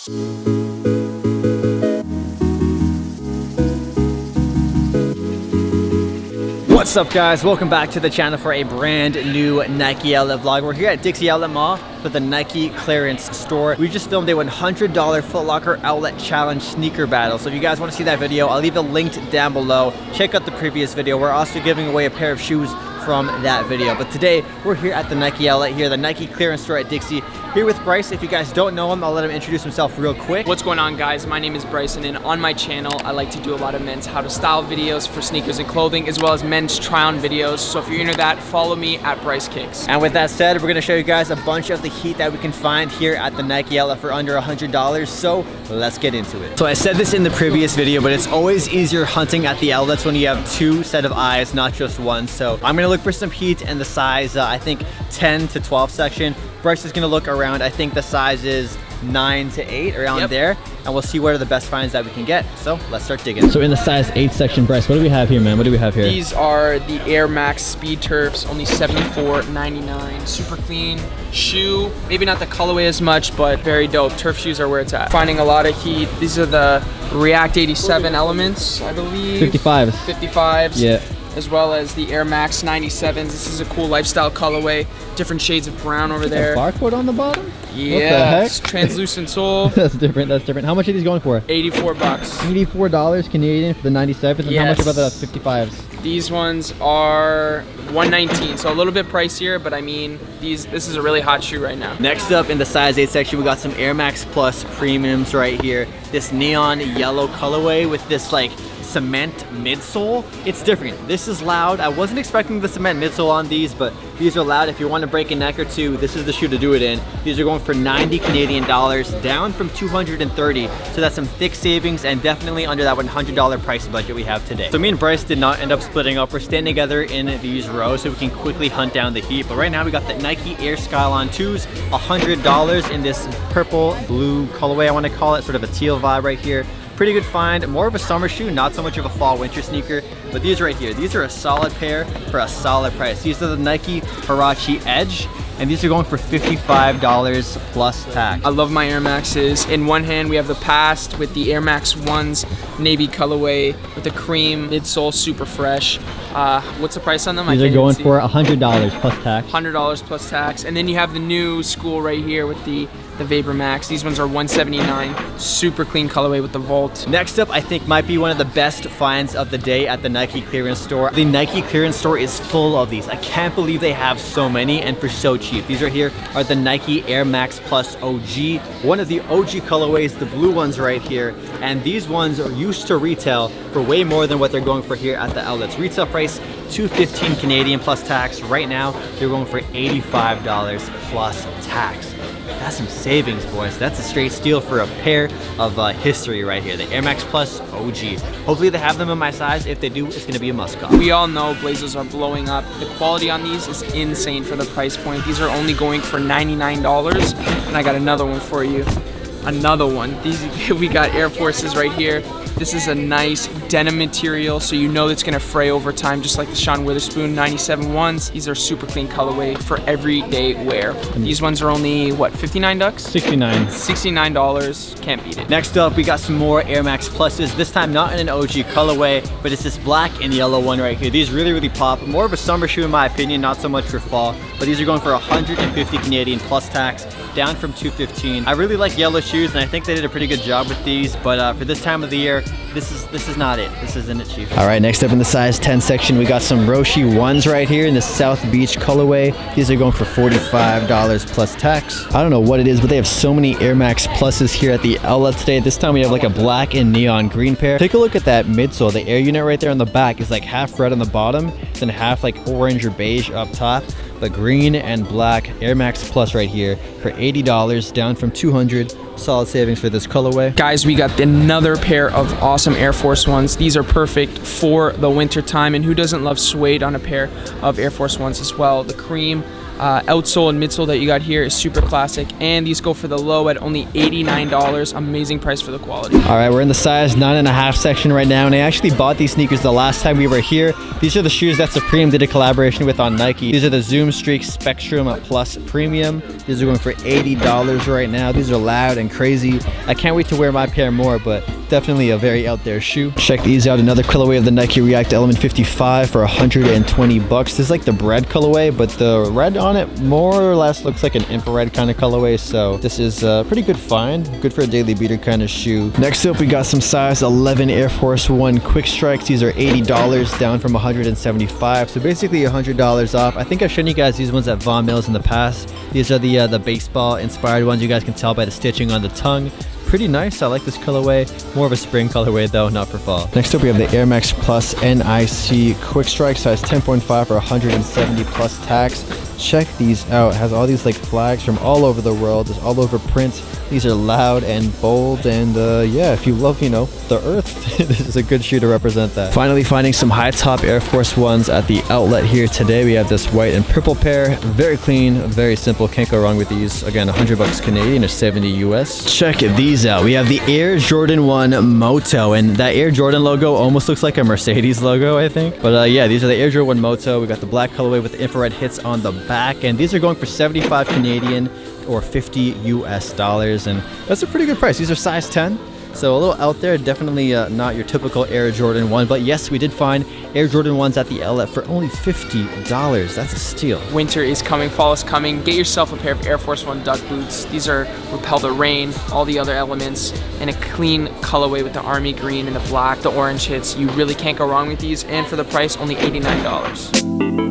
What's up, guys? Welcome back to the channel for a brand new Nike Outlet vlog. We're here at Dixie Outlet Mall for the Nike clearance store. We just filmed a $100 Foot Locker Outlet Challenge sneaker battle. So if you guys want to see that video, I'll leave it linked down below. Check out the previous video. We're also giving away a pair of shoes from that video. But today we're here at the Nike Outlet here, the Nike clearance store at Dixie. Here with Bryce. If you guys don't know him, I'll let him introduce himself real quick. What's going on, guys? My name is Bryson, and on my channel I like to do a lot of men's how to style videos for sneakers and clothing, as well as men's try-on videos. So if you're into that, follow me at Bryce Kicks. And with that said, we're going to show you guys a bunch of the heat that we can find here at the Nike Outlet for under $100. So let's get into it. So I said this in the previous video, but it's always easier hunting at the outlets when you have two set of eyes, not just one. So I'm going to look for some heat and the size, I think 10 to 12 section. Bryce is going to look around, I think the size is 9 to 8, around there, and we'll see what are the best finds that we can get. So let's start digging. So in the size 8 section, Bryce, what do we have here, man? What do we have here? These are the Air Max Speed Turfs, only $74.99. Super clean shoe. Maybe not the colorway as much, but very dope. Turf shoes are where it's at. Finding a lot of heat. These are the React 87 elements, I believe. 55s. 55s. Yeah. As well as the Air Max 97s. This is a cool lifestyle colorway. Different shades of brown over there. Barcode on the bottom? Yeah, translucent sole. That's different, that's different. How much are these going for? 84 bucks. $84 Canadian for the 97s, and how much about the 55s? These ones are $119, so a little bit pricier, but I mean, this is a really hot shoe right now. Next up in the size 8 section, we got some Air Max Plus premiums right here. This neon yellow colorway with this like cement midsole. It's different. This is loud. I wasn't expecting the cement midsole on these, but these are loud. If you want to break a neck or two, this is the shoe to do it in. These are going for 90 Canadian dollars, down from 230. So that's some thick savings and definitely under that $100 price budget we have today. So me and Bryce did not end up splitting up. We're staying together in these rows so we can quickly hunt down the heat. But right now we got the Nike Air Skylon 2s, $100 in this purple blue colorway, I want to call it, sort of a teal vibe right here. Pretty good find, more of a summer shoe, not so much of a fall winter sneaker, but these right here, these are a solid pair for a solid price. These are the Nike Huarache Edge, and these are going for $55 plus tax. I love my Air Maxes. In one hand we have the past with the Air Max 1s navy colorway with the cream midsole, super fresh. What's the price on them? These are going for $100 plus tax. $100 plus tax. And then you have the new school right here with the Vapor Max. These ones are $179. Super clean colorway with the Volt. Next up, I think might be one of the best finds of the day at the Nike clearance store. The Nike clearance store is full of these. I can't believe they have so many and for so cheap. These are here are the Nike Air Max Plus OG. One of the OG colorways, the blue ones right here. And these ones are used to retail for way more than what they're going for here at the outlets. Retail price, $215 Canadian plus tax. Right now, they're going for $85 plus tax. That's some savings, boys. That's a straight steal for a pair of history right here. The Air Max Plus OG. Hopefully they have them in my size. If they do, it's gonna be a must-cop. We all know Blazers are blowing up. The quality on these is insane for the price point. These are only going for $99, and I got another one for you. Another one. These we got Air Forces right here. This is a nice denim material, so you know it's gonna fray over time, just like the Sean Witherspoon 97 ones. These are super clean colorway for everyday wear. These ones are only, what, 59 bucks? 69. $69, can't beat it. Next up, we got some more Air Max Pluses, this time not in an OG colorway, but it's this black and yellow one right here. These really pop. More of a summer shoe in my opinion, not so much for fall, but these are going for 150 Canadian plus tax, down from 215. I really like yellow shoes, and I think they did a pretty good job with these, but for this time of the year, this is not it. This isn't it, Chief. All right, next up in the size 10 section, we got some Roshi 1s right here in the South Beach colorway. These are going for $45 plus tax. I don't know what it is, but they have so many Air Max Pluses here at the outlet today. This time we have like a black and neon green pair. Take a look at that midsole. The air unit right there on the back is like half red on the bottom, then half like orange or beige up top. The green and black Air Max Plus right here for $80, down from $200. Solid savings for this colorway. Guys, we got another pair of awesome Air Force Ones. These are perfect for the winter time, and who doesn't love suede on a pair of Air Force Ones as well? The cream outsole and midsole that you got here is super classic, and these go for the low at only $89. Amazing price for the quality. All right, we're in the size 9.5 section right now, and I actually bought these sneakers the last time we were here. These are the shoes that Supreme did a collaboration with on Nike. These are the Zoom Streak Spectrum Plus Premium. These are going for $80 right now. These are loud and crazy. I can't wait to wear my pair more, but definitely a very out there shoe. Check these out. Another colorway of the Nike React Element 55 for 120 bucks. This is like the bread colorway, but the red on it more or less looks like an infrared kind of colorway. So this is a pretty good find. Good for a daily beater kind of shoe. Next up, we got some size 11 Air Force One Quick Strikes. These are $80 down from 175. So basically $100 off. I think I've shown you guys these ones at Von Mills in the past. These are the baseball inspired ones. You guys can tell by the stitching on the tongue. Pretty nice. I like this colorway. More of a spring colorway though, not for fall. Next up, we have the Air Max Plus NIC Quick Strike, size 10.5 for 170 plus tax. Check these out. It has all these like flags from all over the world. It's all over print. These are loud and bold, and yeah, if you love, you know, the earth, this is a good shoe to represent that. Finally, finding some high top Air Force Ones at the outlet here today. We have this white and purple pair. Very clean, very simple. Can't go wrong with these. Again, 100 bucks Canadian or 70 US. Check these out. We have the Air Jordan 1 Moto, and that Air Jordan logo almost looks like a Mercedes logo, I think. But yeah, these are the Air Jordan 1 Moto. We got the black colorway with infrared hits on the back, and these are going for 75 Canadian or 50 US dollars, and that's a pretty good price. These are size 10, so a little out there. Definitely not your typical Air Jordan 1, but yes, we did find Air Jordan 1s at the outlet for only $50. That's a steal. Winter is coming, fall is coming. Get yourself a pair of Air Force One Duck boots. These are repel the rain, all the other elements, and a clean colorway with the army green and the black, the orange hits. You really can't go wrong with these, and for the price, only $89.